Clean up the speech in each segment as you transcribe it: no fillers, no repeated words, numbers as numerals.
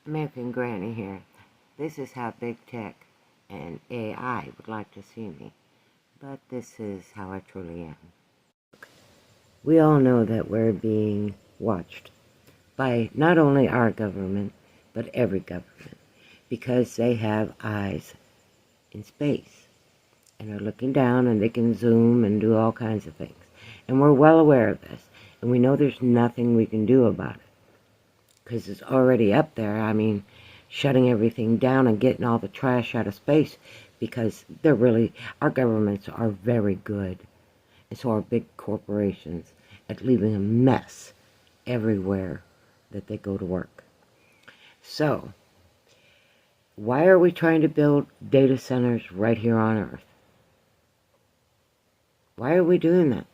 American Granny here. This is how big tech and AI would like to see me, but this is how I truly am. We all know that we're being watched by not only our government, but every government, because they have eyes in space, and they're looking down, and they can zoom and do all kinds of things. And we're well aware of this, and we know there's nothing we can do about it, because it's already up there. I mean, shutting everything down and getting all the trash out of space, because our governments are very good, and so are big corporations, at leaving a mess everywhere that they go to work. So, why are we trying to build data centers right here on Earth? Why are we doing that?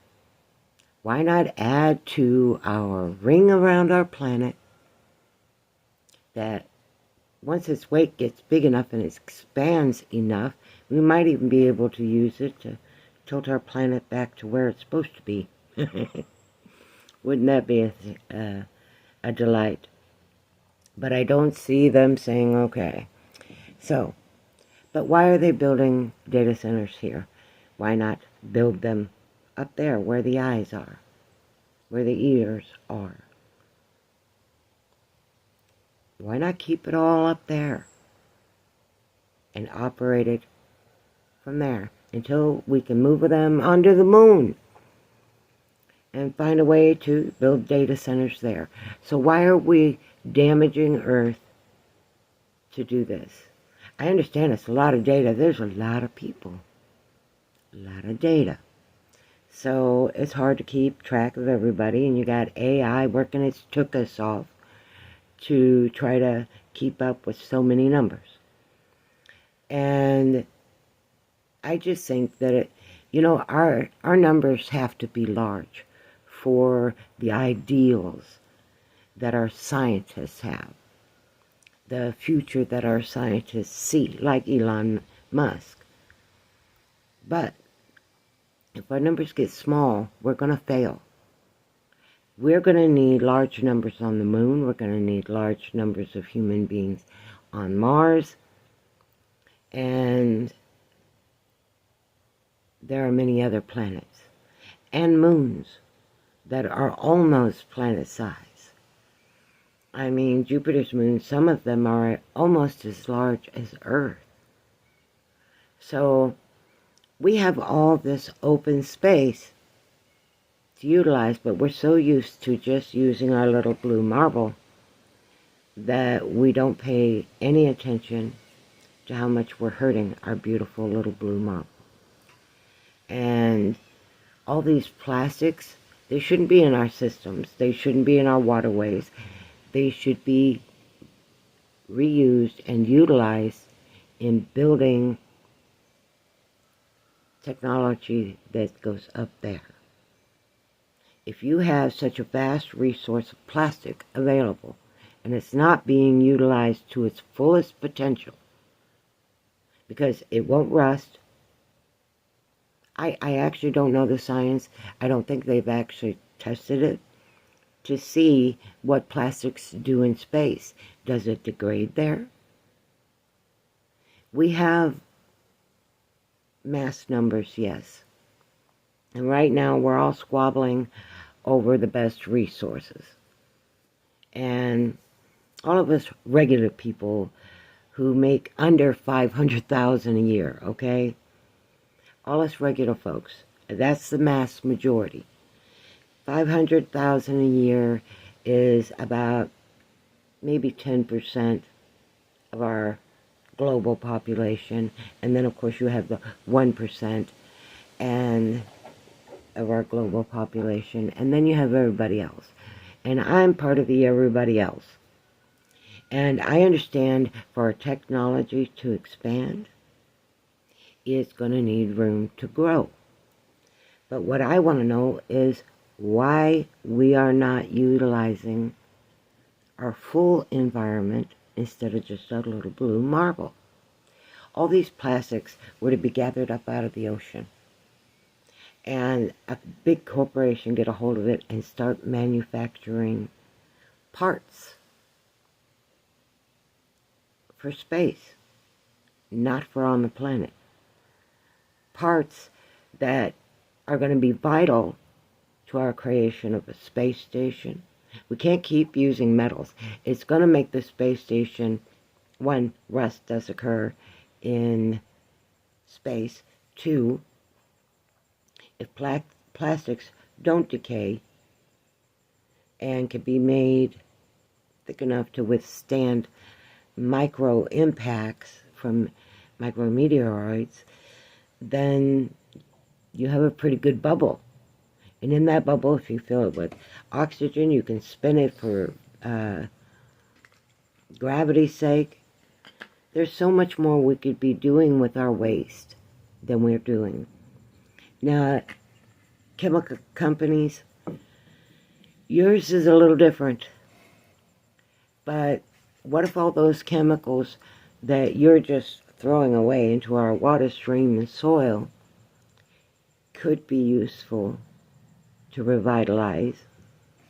Why not add to our ring around our planet that once its weight gets big enough and it expands enough, we might even be able to use it to tilt our planet back to where it's supposed to be. Wouldn't that be a delight? But I don't see them saying, okay. So, but why are they building data centers here? Why not build them up there where the eyes are, where the ears are? Why not keep it all up there and operate it from there until we can move them onto the moon and find a way to build data centers there? So why are we damaging Earth to do this? I understand it's a lot of data. There's a lot of people, a lot of data. So it's hard to keep track of everybody, and you got AI working its took-us off to try to keep up with so many numbers. And I just think that our numbers have to be large for the ideals that our scientists have, the future that our scientists see, like Elon Musk. But if our numbers get small, we're going to fail. We're going to need large numbers on the moon. We're going to need large numbers of human beings on Mars. And there are many other planets and moons that are almost planet size. I mean, Jupiter's moons, some of them are almost as large as Earth. So we have all this open space to utilize, but we're so used to just using our little blue marble that we don't pay any attention to how much we're hurting our beautiful little blue marble. And all these plastics, they shouldn't be in our systems. They shouldn't be in our waterways. They should be reused and utilized in building technology that goes up there. If you have such a vast resource of plastic available and it's not being utilized to its fullest potential, because it won't rust. I actually don't know the science. I don't think they've actually tested it to see what plastics do in space. Does it degrade there? We have mass numbers, yes. And right now we're all squabbling over the best resources. And all of us regular people who make under $500,000 a year, okay? All us regular folks, that's the mass majority. $500,000 a year is about maybe 10% of our global population, and then of course you have the 1% and of our global population, and then you have everybody else. And I'm part of the everybody else. And I understand for our technology to expand, it's going to need room to grow. But what I want to know is why we are not utilizing our full environment instead of just a little blue marble. All these plastics were to be gathered up out of the ocean, and a big corporation get a hold of it and start manufacturing parts for space, not for on the planet. Parts that are going to be vital to our creation of a space station. We can't keep using metals. It's going to make the space station, one, rust does occur in space. Two, if plastics don't decay and can be made thick enough to withstand micro impacts from micrometeoroids, then you have a pretty good bubble. And in that bubble, if you fill it with oxygen, you can spin it for gravity's sake. There's so much more we could be doing with our waste than we're doing. Now, chemical companies, yours is a little different. But what if all those chemicals that you're just throwing away into our water stream and soil could be useful to revitalize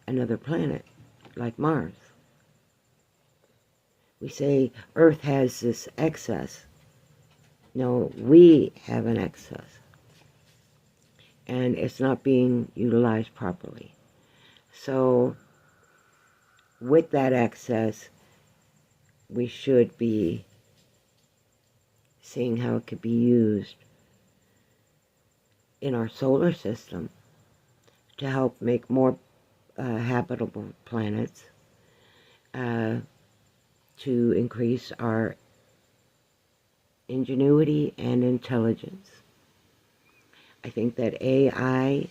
another planet like Mars? We say Earth has this excess. No, we have an excess. And it's not being utilized properly. So, with that excess, we should be seeing how it could be used in our solar system to help make more habitable planets, to increase our ingenuity and intelligence. I think that AI,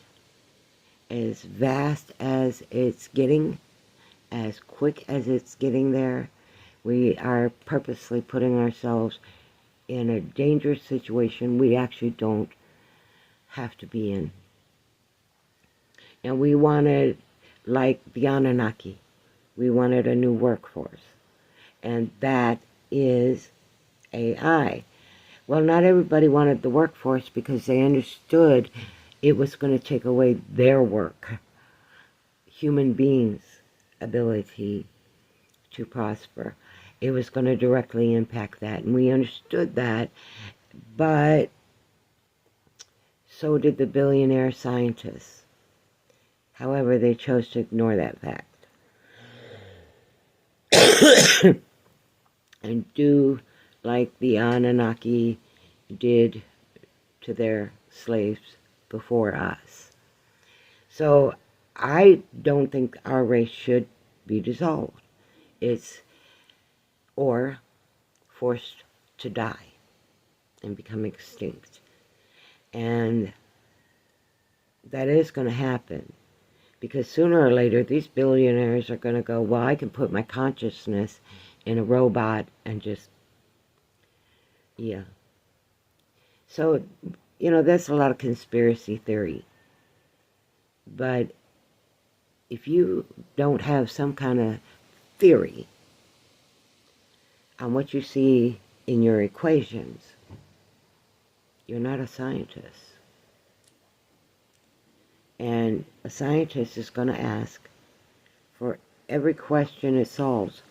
as vast as it's getting, as quick as it's getting there, we are purposely putting ourselves in a dangerous situation we actually don't have to be in. And we wanted, like the Anunnaki, we wanted a new workforce. And that is AI. Well, not everybody wanted the workforce because they understood it was going to take away their work, human beings' ability to prosper. It was going to directly impact that, and we understood that, but so did the billionaire scientists. However, they chose to ignore that fact and do like the Anunnaki did to their slaves before us. So I don't think our race should be dissolved. Or forced to die and become extinct. And that is going to happen. Because sooner or later, these billionaires are going to go, well, I can put my consciousness in a robot and just, yeah. So, that's a lot of conspiracy theory. But if you don't have some kind of theory on what you see in your equations, you're not a scientist. And a scientist is going to ask, for every question it solves,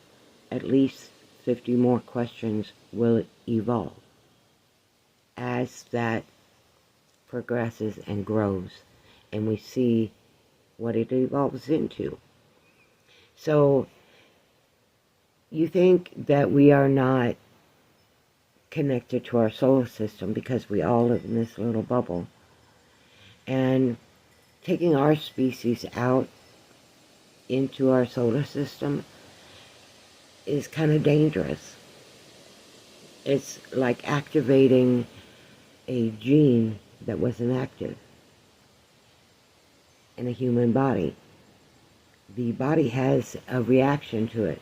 at least 50 more questions will evolve as that progresses and grows, and we see what it evolves into. So, you think that we are not connected to our solar system because we all live in this little bubble. And taking our species out into our solar system is kind of dangerous. It's like activating a gene that wasn't active in a human body. The body has a reaction to it.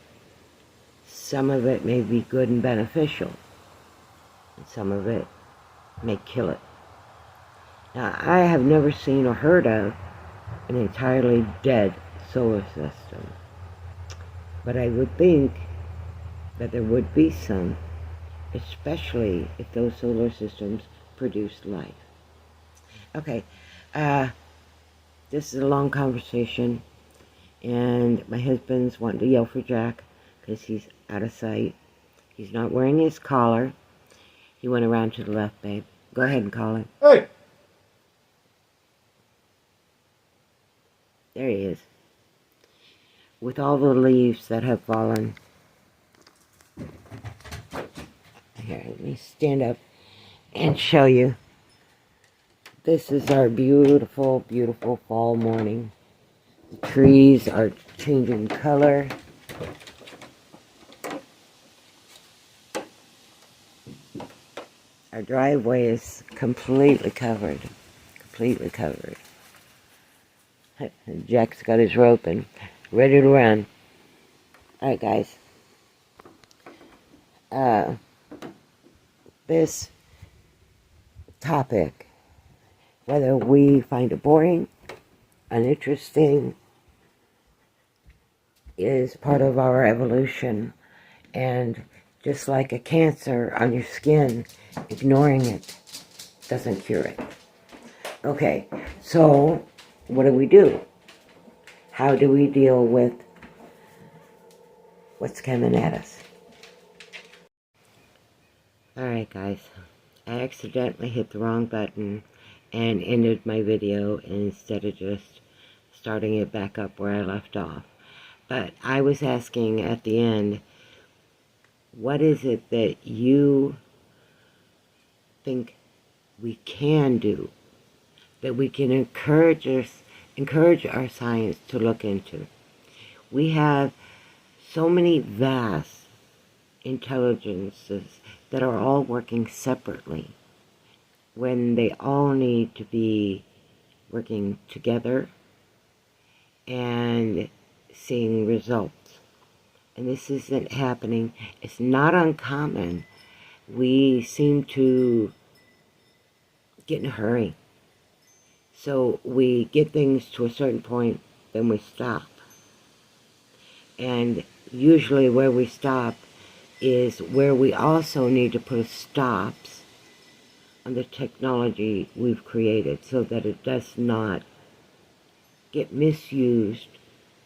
Some of it may be good and beneficial, and some of it may kill it. Now, I have never seen or heard of an entirely dead solar system, but I would think that there would be some, especially if those solar systems produced life. Okay, this is a long conversation, and my husband's wanting to yell for Jack because he's out of sight, He's not wearing his collar. He went around to the left, babe. Go ahead and call him. Hey! There he is. With all the leaves that have fallen. Here, let me stand up and show you. This is our beautiful, beautiful fall morning. The trees are changing color. Our driveway is completely covered. Completely covered. Jack's got his rope and ready to run. Alright, guys. This topic, whether we find it boring, uninteresting, is part of our evolution. And just like a cancer on your skin, ignoring it doesn't cure it. Okay, so what do? How do we deal with what's coming at us? Alright, guys. I accidentally hit the wrong button and ended my video instead of just starting it back up where I left off. But I was asking at the end, what is it that you think we can do, that we can encourage our science to look into? We have so many vast intelligences that are all working separately when they all need to be working together and seeing results. And this isn't happening. It's not uncommon. We seem to get in a hurry. So we get things to a certain point, then we stop. And usually where we stop is where we also need to put a stops on the technology we've created so that it does not get misused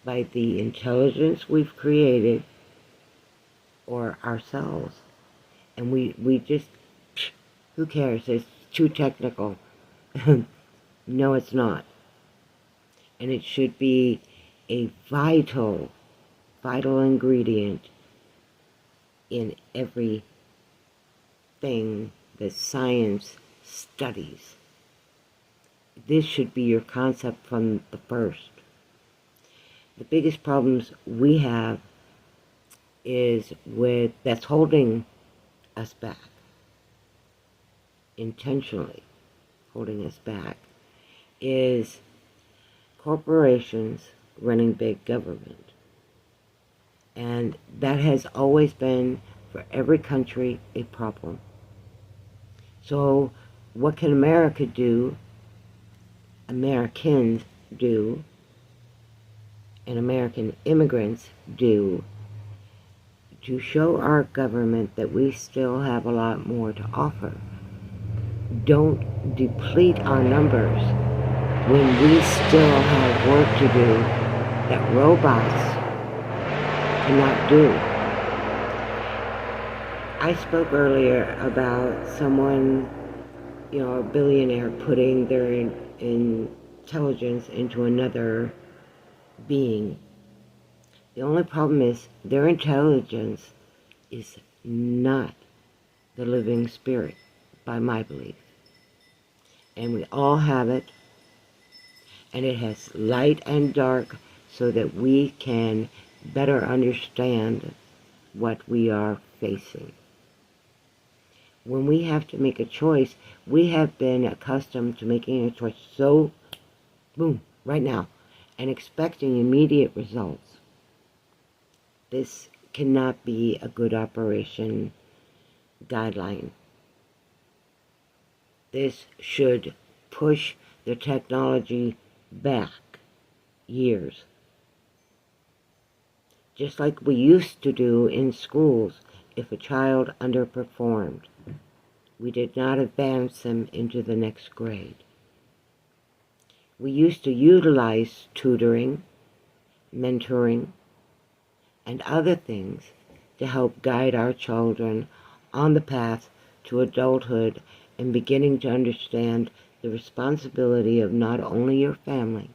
by the intelligence we've created or ourselves. And we just, who cares? It's too technical. No, it's not. And it should be a vital ingredient in everything that science studies. This should be your concept from the first. The biggest problems we have is that's holding us back, intentionally holding us back, is corporations running big government. And that has always been, for every country, a problem. So what can America do, Americans do, and American immigrants do to show our government that we still have a lot more to offer? Don't deplete our numbers when we still have work to do that robots cannot do. I spoke earlier about someone, a billionaire putting their intelligence into another being. The only problem is their intelligence is not the living spirit, by my belief. And we all have it, and it has light and dark so that we can better understand what we are facing. When we have to make a choice, we have been accustomed to making a choice so, boom, right now, and expecting immediate results. This cannot be a good operation guideline. This should push the technology back years. Just like we used to do in schools if a child underperformed. We did not advance them into the next grade. We used to utilize tutoring, mentoring, and other things to help guide our children on the path to adulthood and beginning to understand the responsibility of not only your family,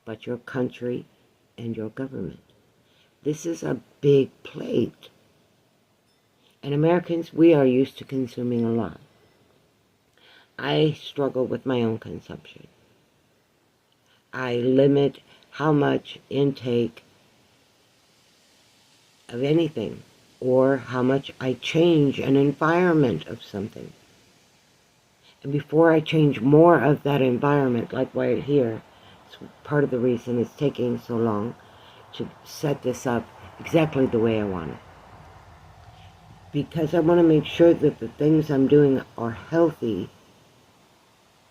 but your country and your government. This is a big plate. And Americans, we are used to consuming a lot. I struggle with my own consumption. I limit how much intake of anything, or how much I change an environment of something. And before I change more of that environment, like right here, it's part of the reason it's taking so long to set this up exactly the way I want it. Because I want to make sure that the things I'm doing are healthy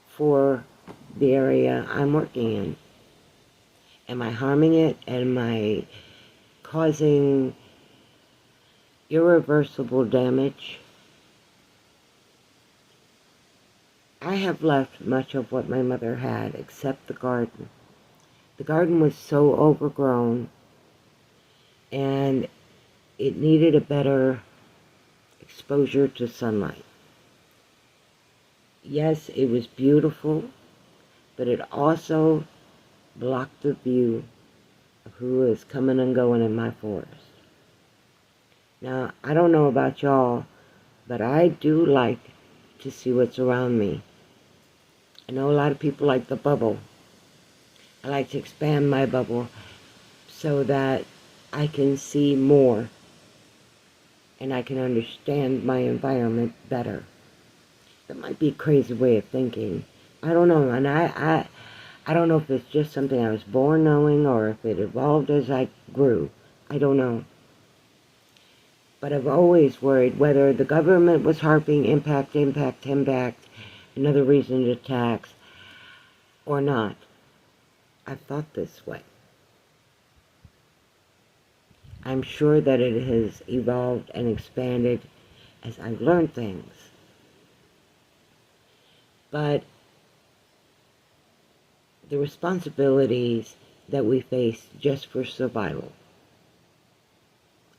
for the area I'm working in. Am I harming it? Am I causing irreversible damage? I have left much of what my mother had, except the garden. The garden was so overgrown, and it needed a better exposure to sunlight. Yes, it was beautiful, but it also blocked the view of who is coming and going in my forest. Now, I don't know about y'all, but I do like to see what's around me. I know a lot of people like the bubble. I like to expand my bubble so that I can see more and I can understand my environment better. That might be a crazy way of thinking. I don't know, and I don't know if it's just something I was born knowing or if it evolved as I grew. I don't know. But I've always worried whether the government was harping impact, another reason to tax, or not. I've thought this way. I'm sure that it has evolved and expanded as I've learned things. But the responsibilities that we face just for survival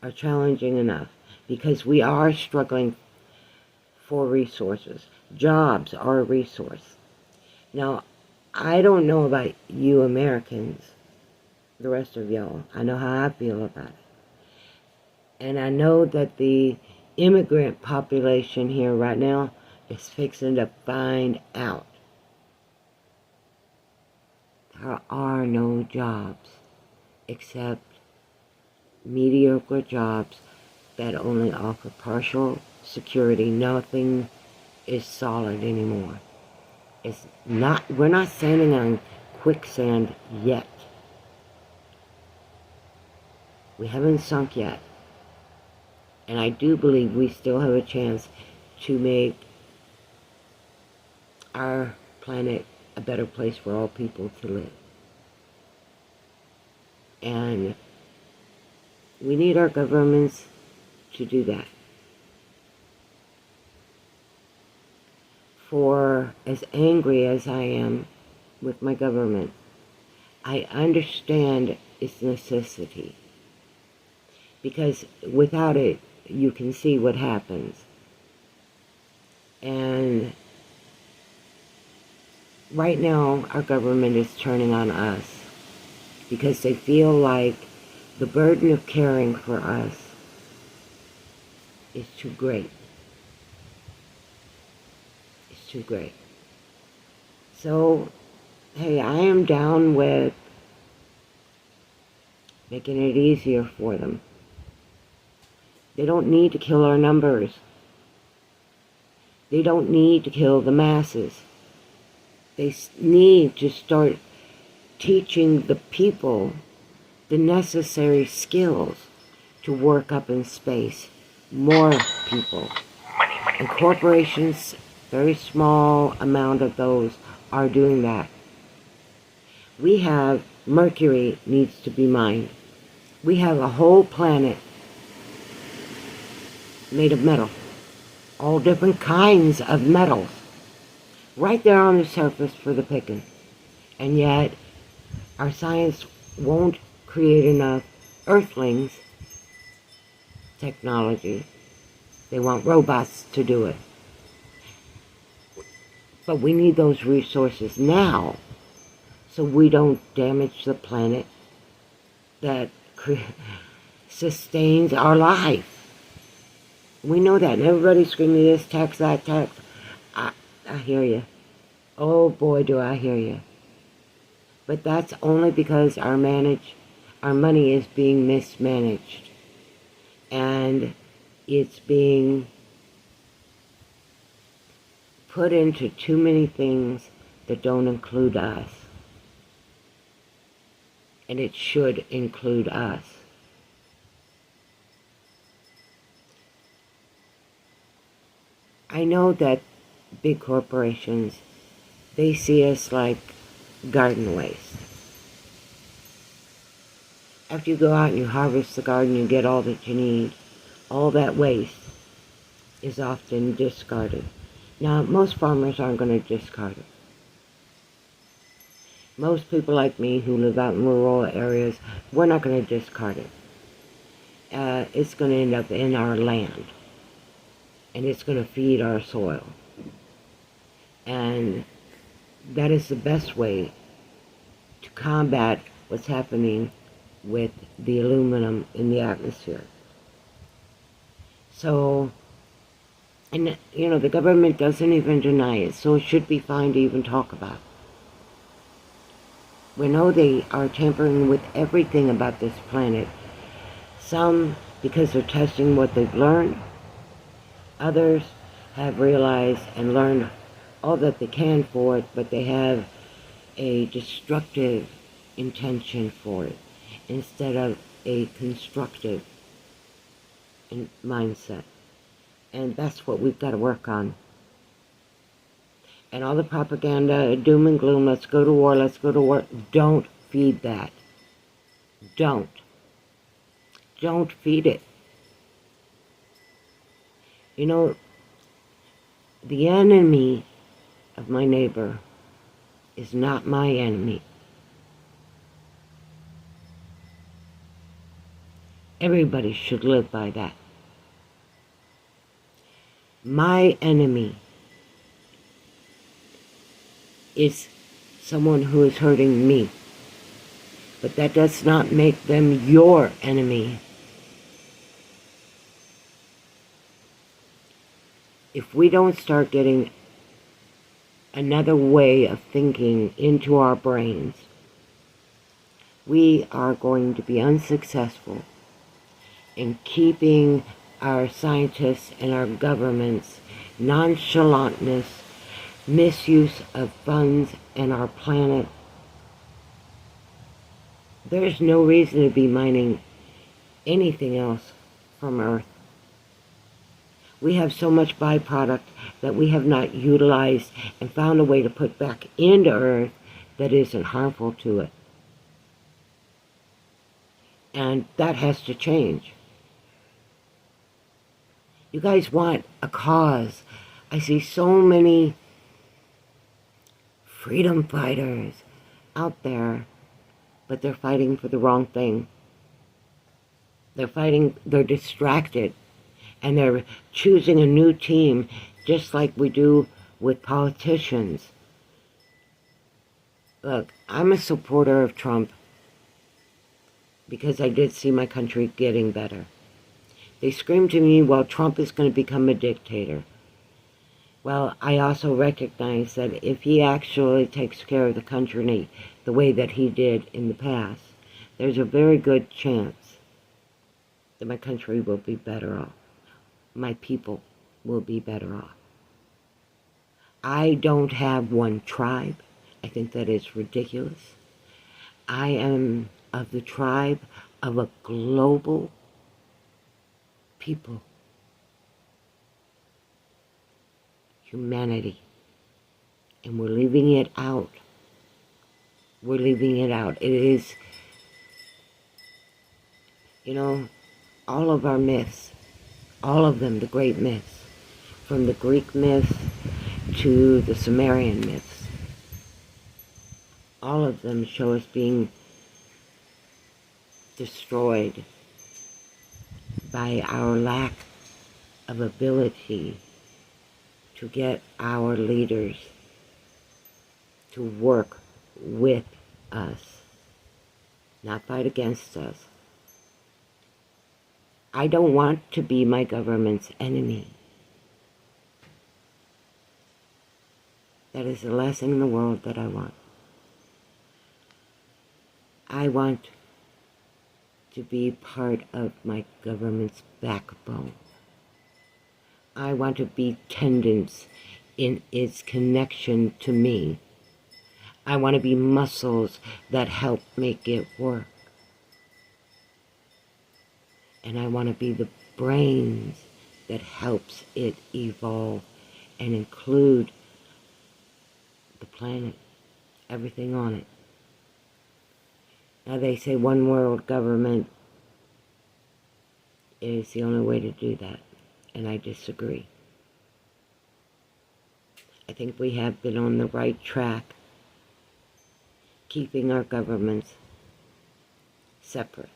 are challenging enough because we are struggling for resources. Jobs are a resource. Now, I don't know about you Americans, the rest of y'all. I know how I feel about it. And I know that the immigrant population here right now is fixing to find out there are no jobs except mediocre jobs that only offer partial security. Nothing is solid anymore. We're not standing on quicksand yet. We haven't sunk yet. And I do believe we still have a chance to make our planet a better place for all people to live. And we need our governments to do that. For as angry as I am with my government, I understand its necessity. Because without it, you can see what happens. And right now, our government is turning on us because they feel like the burden of caring for us is too great. It's too great. So, hey, I am down with making it easier for them. They don't need to kill our numbers. They don't need to kill the masses. They need to start teaching the people the necessary skills to work up in space. More people. And corporations, very small amount of those, are doing that. We have Mercury needs to be mined. We have a whole planet made of metal. All different kinds of metals. Right there on the surface for the picking. And yet, our science won't create enough Earthlings technology. They want robots to do it. But we need those resources now so we don't damage the planet that sustains our life. We know that, and everybody's screaming this tax, that tax. I hear you. Oh boy, do I hear you. But that's only because our money is being mismanaged. And it's being put into too many things that don't include us. And it should include us. I know that big corporations, they see us like garden waste. After you go out and you harvest the garden, you get all that you need. All that waste is often discarded. Now, most farmers aren't going to discard it. Most people like me who live out in rural areas, we're not going to discard it. It's going to end up in our land. And it's going to feed our soil. And that is the best way to combat what's happening with the aluminum in the atmosphere. So, and you know, the government doesn't even deny it, so it should be fine to even talk about. We know they are tampering with everything about this planet. Some because they're testing what they've learned. Others have realized and learned all that they can for it, but they have a destructive intention for it instead of a constructive mindset. And that's what we've got to work on. And all the propaganda, doom and gloom, let's go to war, let's go to war. Don't feed that. Don't. Don't feed it. You know, the enemy of my neighbor is not my enemy. Everybody should live by that. My enemy is someone who is hurting me. But that does not make them your enemy. If we don't start getting another way of thinking into our brains, we are going to be unsuccessful in keeping our scientists and our governments nonchalantness, misuse of funds and our planet. There's no reason to be mining anything else from Earth. We have so much byproduct that we have not utilized and found a way to put back into Earth that isn't harmful to it. And that has to change. You guys want a cause. I see so many freedom fighters out there, but they're fighting for the wrong thing. They're distracted, and they're choosing a new team, just like we do with politicians. Look, I'm a supporter of Trump because I did see my country getting better. They screamed to me, well, Trump is going to become a dictator. Well, I also recognize that if he actually takes care of the country the way that he did in the past, there's a very good chance that my country will be better off. My people will be better off. I don't have one tribe. I think that is ridiculous. I am of the tribe of a global people. Humanity. And we're leaving it out. We're leaving it out. It is, you know, all of our myths, all of them, the great myths, from the Greek myths to the Sumerian myths, all of them show us being destroyed by our lack of ability to get our leaders to work with us, not fight against us. I don't want to be my government's enemy. That is the last thing in the world that I want. I want to be part of my government's backbone. I want to be tendons in its connection to me. I want to be muscles that help make it work. And I want to be the brains that helps it evolve and include the planet, everything on it. Now they say one world government is the only way to do that, and I disagree. I think we have been on the right track, keeping our governments separate.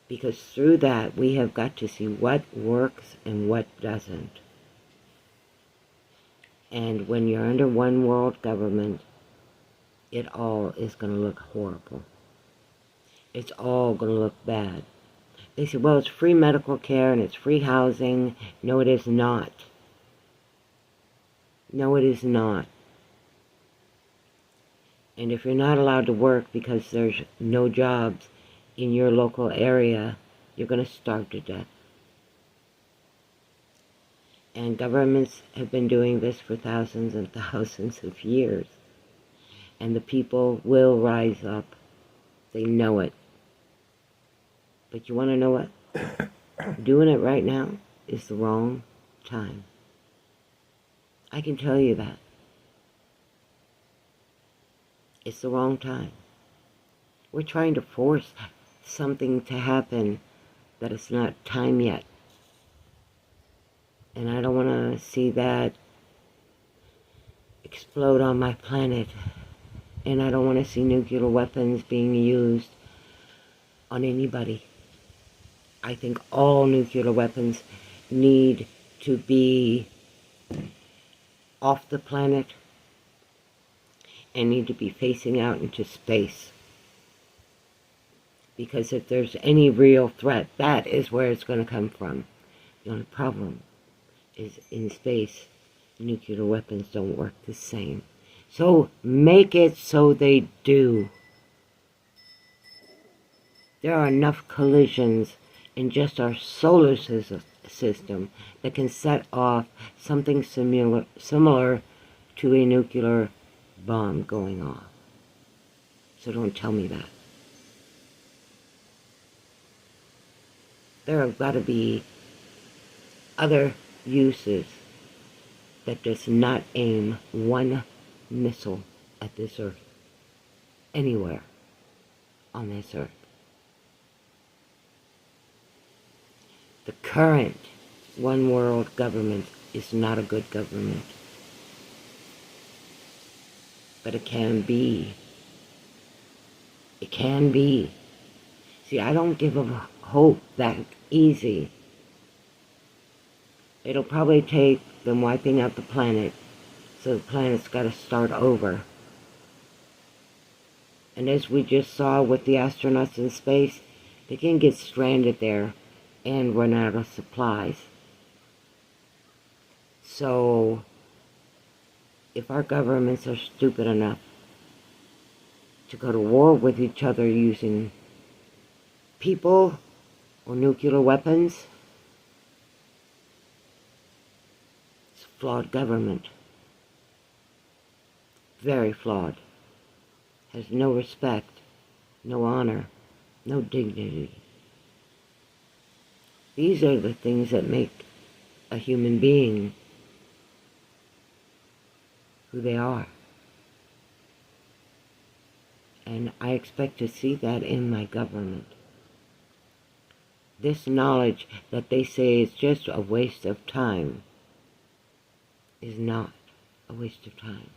Because through that, we have got to see what works and what doesn't. And when you're under one world government, it all is going to look horrible. It's all going to look bad. They say, well, it's free medical care and it's free housing. No, it is not. No, it is not. And if you're not allowed to work because there's no jobs in your local area, you're going to starve to death. And governments have been doing this for thousands and thousands of years. And the people will rise up. They know it. But you want to know what? Doing it right now is the wrong time. I can tell you that. It's the wrong time. We're trying to force something to happen that it's not time yet. And I don't want to see that explode on my planet. And I don't want to see nuclear weapons being used on anybody. I think all nuclear weapons need to be off the planet and need to be facing out into space. Because if there's any real threat, that is where it's going to come from. The only problem is in space, nuclear weapons don't work the same. So make it so they do. There are enough collisions in just our solar system that can set off something similar to a nuclear bomb going off. So don't tell me that. There have got to be other uses that does not aim one missile at this earth, anywhere on this earth. The current one world government is not a good government, but it can be. It can be. See, I don't give up hope that easy. It'll probably take them wiping out the planet, so the planet's got to start over. And as we just saw with the astronauts in space, they can get stranded there and run out of supplies. So, if our governments are stupid enough to go to war with each other using people or nuclear weapons, it's a flawed government. Very flawed. Has no respect, no honor, no dignity. These are the things that make a human being who they are. And I expect to see that in my government. This knowledge that they say is just a waste of time is not a waste of time.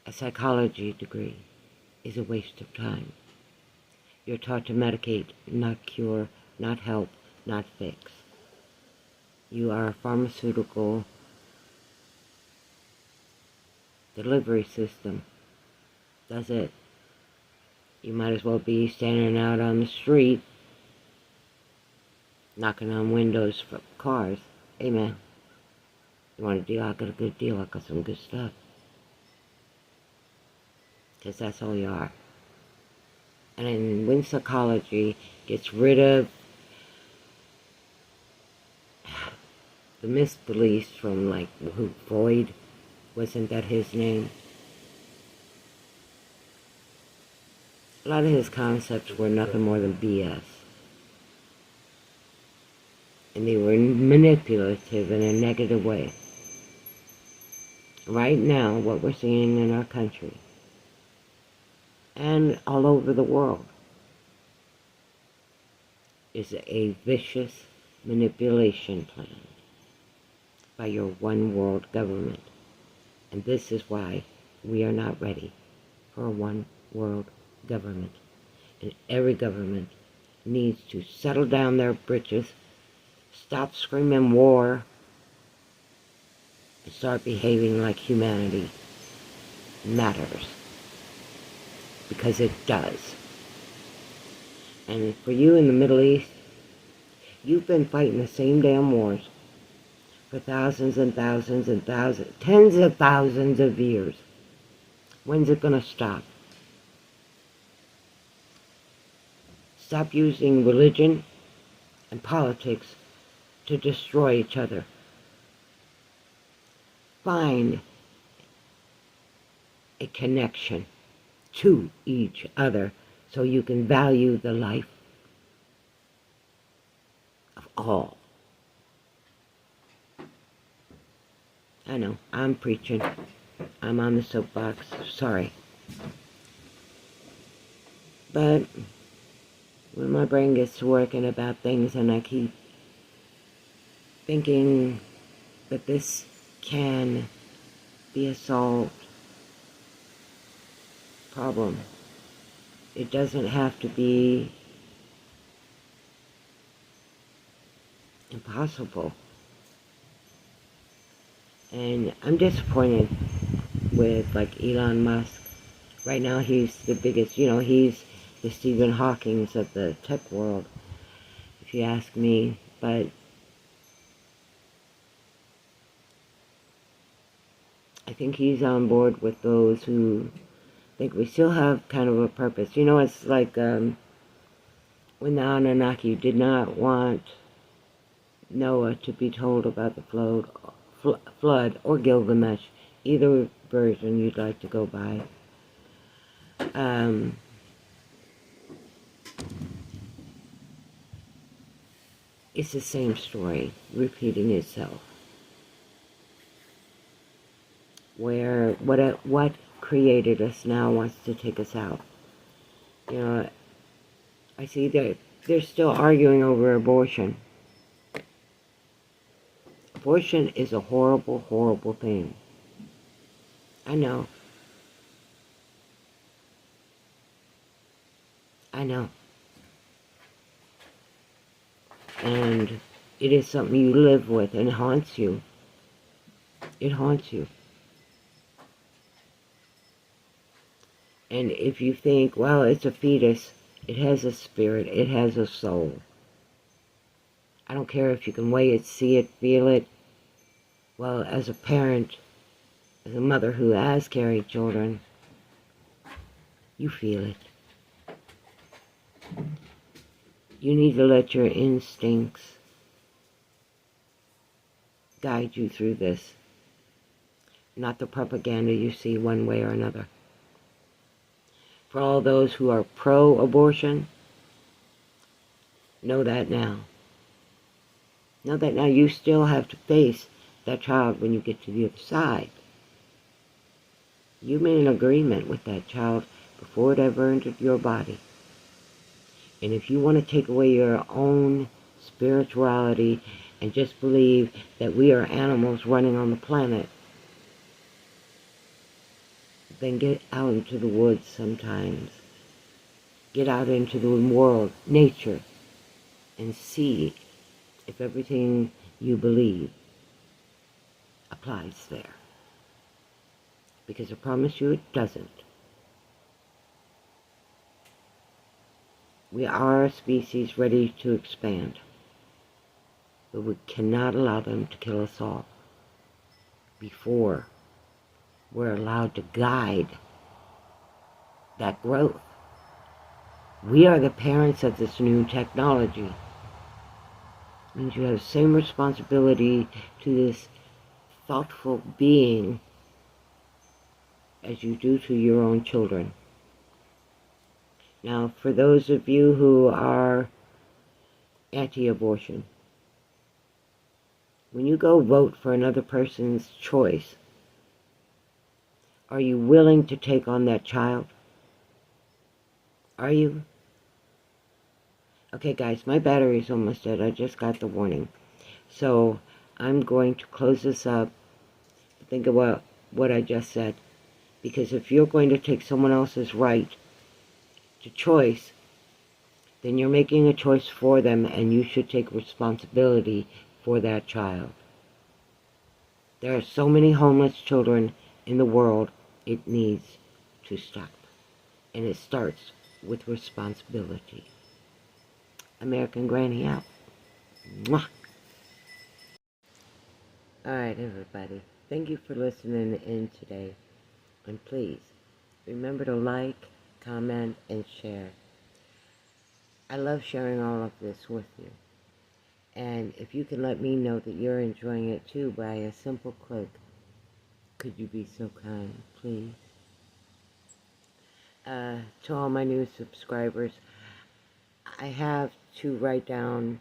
A psychology degree is a waste of time. You're taught to medicate, not cure not help, not fix. You are a pharmaceutical delivery system. That's it. You might as well be standing out on the street, knocking on windows for cars. Hey man, you want a deal? I got a good deal. I got some good stuff. Because that's all you are. And then when psychology gets rid of the misbeliefs from, like, who, Freud, wasn't that his name? A lot of his concepts were nothing more than BS. And they were manipulative in a negative way. Right now, what we're seeing in our country and all over the world is a vicious manipulation plan by your one world government. And this is why we are not ready for a one world government. And every government needs to settle down their britches, stop screaming war, and start behaving like humanity matters. Because it does. And for you in the Middle East, you've been fighting the same damn wars for thousands and thousands and thousands, tens of thousands of years. When's it going to stop? Stop using religion and politics to destroy each other. Find a connection to each other so you can value the life of all. I know, I'm preaching. I'm on the soapbox. Sorry. But when my brain gets to working about things and I keep thinking that this can be a solved problem, it doesn't have to be impossible. And I'm disappointed with, like, Elon Musk. Right now he's the biggest, he's the Stephen Hawking's of the tech world, if you ask me. But I think he's on board with those who think we still have kind of a purpose. It's like when the Anunnaki did not want Noah to be told about the flood or Gilgamesh, either version you'd like to go by. It's the same story repeating itself. Where what created us now wants to take us out. I see they're still arguing over abortion. Abortion is a horrible, horrible thing. I know. And it is something you live with and haunts you. It haunts you. And if you think, well, it's a fetus, it has a spirit, it has a soul. I don't care if you can weigh it, see it, feel it. Well, as a parent, as a mother who has carried children, you feel it. You need to let your instincts guide you through this, not the propaganda you see one way or another. For all those who are pro-abortion, know that now. Know that now. You still have to face that child when you get to the other side. You made an agreement with that child before it ever entered your body. And if you want to take away your own spirituality and just believe that we are animals running on the planet, then get out into the woods sometimes. Get out into the world, nature. and see if everything you believe applies there. Because I promise you it doesn't. We are a species ready to expand, but we cannot allow them to kill us all before we're allowed to guide that growth. We are the parents of this new technology. It means you have the same responsibility to this thoughtful being as you do to your own children. Now, for those of you who are anti-abortion, when you go vote for another person's choice, are you willing to take on that child? Are you? Okay, guys, my battery's almost dead. I just got the warning. So I'm going to close this up. Think about what I just said. Because if you're going to take someone else's right to choice, then you're making a choice for them, and you should take responsibility for that child. There are so many homeless children in the world. It needs to stop. And it starts with responsibility. American Granny out. Mwah. Alright, everybody. Thank you for listening in today. And please, remember to like, comment, and share. I love sharing all of this with you. And if you can let me know that you're enjoying it too by a simple click, could you be so kind, please? To all my new subscribers, I have to write down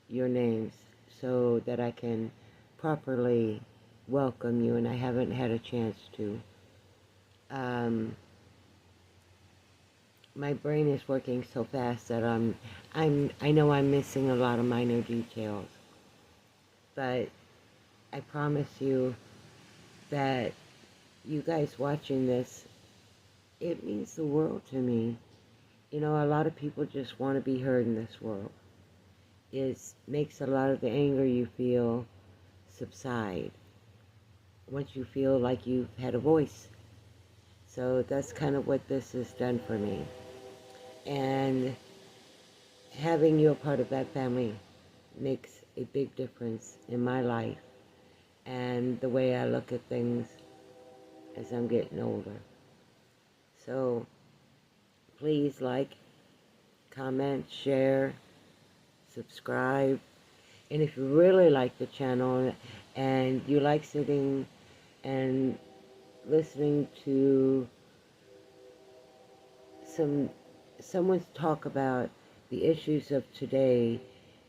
your names so that I can properly welcome you, and I haven't had a chance to. My brain is working so fast that I know I'm missing a lot of minor details, but I promise you that you guys watching this, it means the world to me. You know, a lot of people just want to be heard in this world. It makes a lot of the anger you feel subside once you feel like you've had a voice. So that's kind of what this has done for me. And having you a part of that family makes a big difference in my life and the way I look at things as I'm getting older. So please like, comment, share, subscribe. And if you really like the channel and you like sitting and listening to someone talk about the issues of today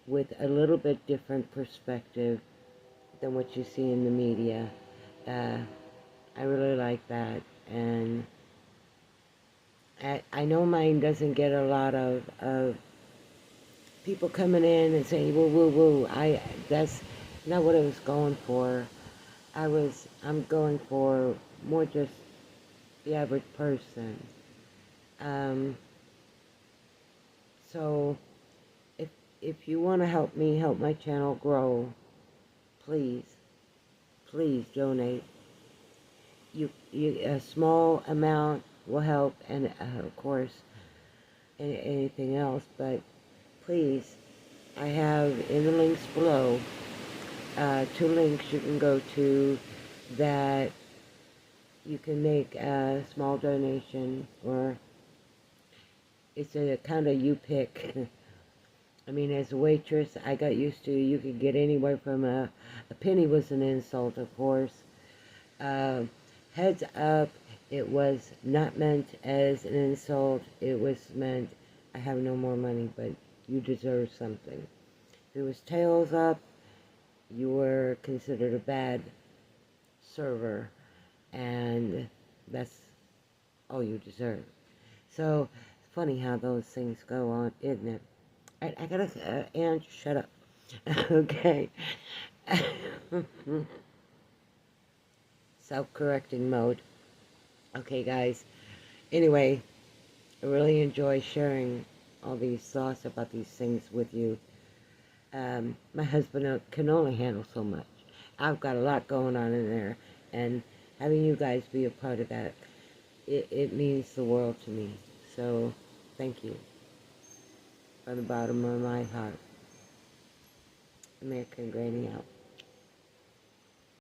with a little bit different perspective than what you see in the media, I really like that. And I know mine doesn't get a lot of people coming in and saying woo woo woo. That's not what I was going for. I'm going for more just the average person. So if you want to help me help my channel grow, please donate. A small amount will help, and of course anything else, but please, I have in the links below 2 links you can go to that you can make a small donation, or it's a kind of you pick. I mean, as a waitress, I got used to you could get anywhere from a penny was an insult, of course. Heads up, it was not meant as an insult. It was meant, I have no more money, but you deserve something. If it was tails up, you were considered a bad server, and that's all you deserve. So, it's funny how those things go on, isn't it? I gotta, Anne, shut up. Okay. Self-correcting mode. Okay, guys. Anyway, I really enjoy sharing all these thoughts about these things with you. My husband can only handle so much. I've got a lot going on in there, and having you guys be a part of that, it means the world to me. So, thank you from the bottom of my heart. American Granny out.